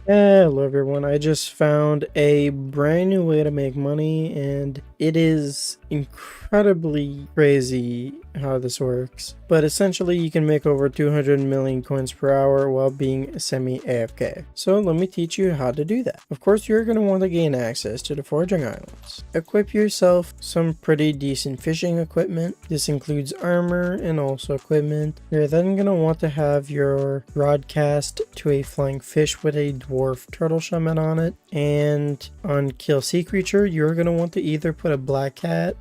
Hello everyone, I just found a brand new way to make money and it is incredibly crazy how this works. But essentially you can make over 200 million coins per hour while being semi-AFK. So let me teach you how to do that. Of course you're going to want to gain access to the Foraging Islands. Equip yourself some pretty decent fishing equipment. This includes armor and also equipment. You're then going to want to have your rod cast to a flying fish with a dwarf turtle shaman on it, and on kill sea creature you're going to want to either put a black cat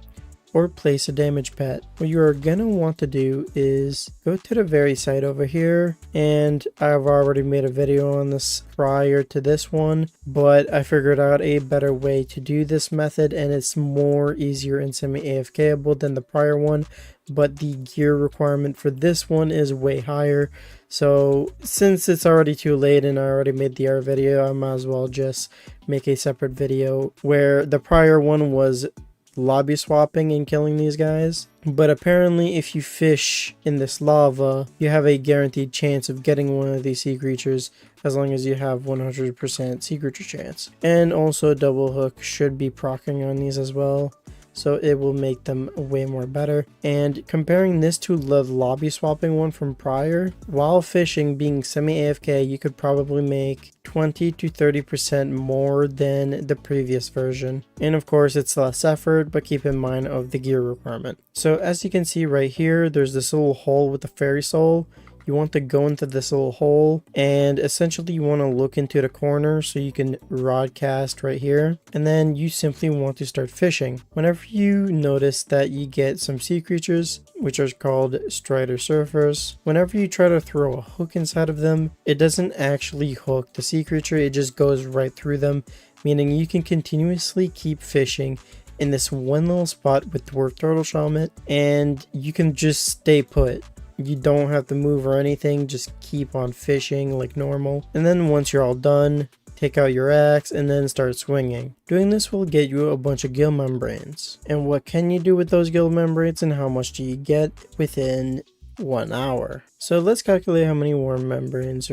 or place a damage pet. What you're going to want to do is go to the very site over here, and I've already made a video on this prior to this one, but I figured out a better way to do this method and it's more easier and semi-AFKable than the prior one, but the gear requirement for this one is way higher. So since it's already too late and I already made the other video, I might as well just make a separate video where the prior one was lobby swapping and killing these guys. But apparently if you fish in this lava, you have a guaranteed chance of getting one of these sea creatures as long as you have 100% sea creature chance. And also double hook should be proccing on these as well, so it will make them way more better. And comparing this to the lobby swapping one from prior, while fishing being semi-AFK, you could probably make 20 to 30% more than the previous version. And of course it's less effort, but keep in mind of the gear requirement. So as you can see right here, there's this little hole with the fairy soul. You want to go into this little hole and essentially you want to look into the corner so you can rod cast right here, and then you simply want to start fishing. Whenever you notice that you get some sea creatures, which are called strider surfers, whenever you try to throw a hook inside of them, it doesn't actually hook the sea creature, it just goes right through them, meaning you can continuously keep fishing in this one little spot with dwarf turtle shaman and you can just stay put. You don't have to move or anything, just keep on fishing like normal. And then once you're all done, take out your axe and then start swinging. Doing this will get you a bunch of gill membranes. And what can you do with those gill membranes and how much do you get within 1 hour? So let's calculate how many gill membranes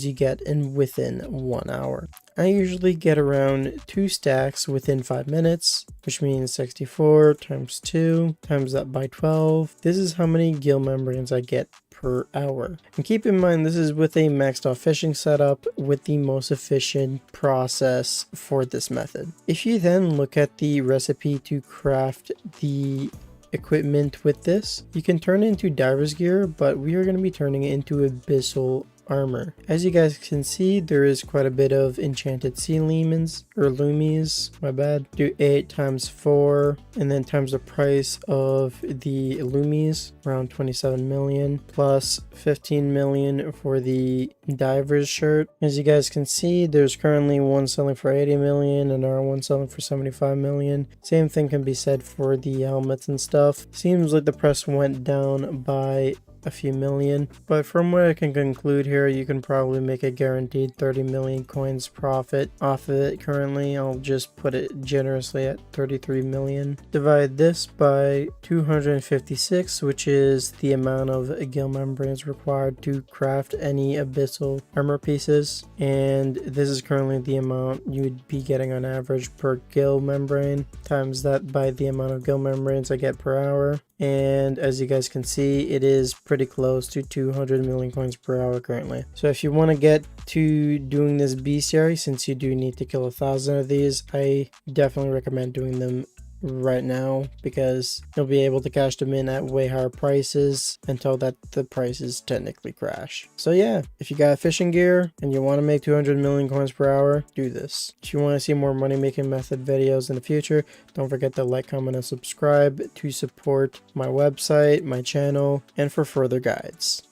you get within 1 hour. I usually get around 2 stacks within 5 minutes, which means 64 times 2 times that by 12. This is how many gill membranes I get per hour. And keep in mind this is with a maxed out fishing setup with the most efficient process for this method. If you then look at the recipe to craft the equipment with this, you can turn it into diver's gear, but we are going to be turning it into abyssal armor. As you guys can see, there is quite a bit of enchanted sea lemons or loomies, my bad. Do 8 times 4 and then times the price of the loomies, around 27 million, plus 15 million for the diver's shirt. As you guys can see, there's currently one selling for 80 million and our one selling for 75 million. Same thing can be said for the helmets and stuff. Seems like the price went down by a few million, but from what I can conclude here, you can probably make a guaranteed 30 million coins profit off of it. Currently I'll just put it generously at 33 million. Divide this by 256, which is the amount of gill membranes required to craft any abyssal armor pieces, and this is currently the amount you'd be getting on average per gill membrane. Times that by the amount of gill membranes I get per hour, and as you guys can see, it is pretty close to 200 million coins per hour currently. So if you want to get to doing this bestiary, since you do need to kill 1,000 of these, I definitely recommend doing them right now because you'll be able to cash them in at way higher prices until that the prices technically crash. So yeah, if you got fishing gear and you want to make 200 million coins per hour, do this. If you want to see more money making method videos in the future, don't forget to like, comment, and subscribe to support my website, my channel, and for further guides.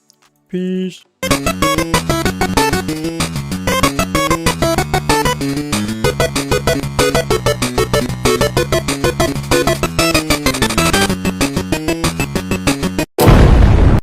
Peace.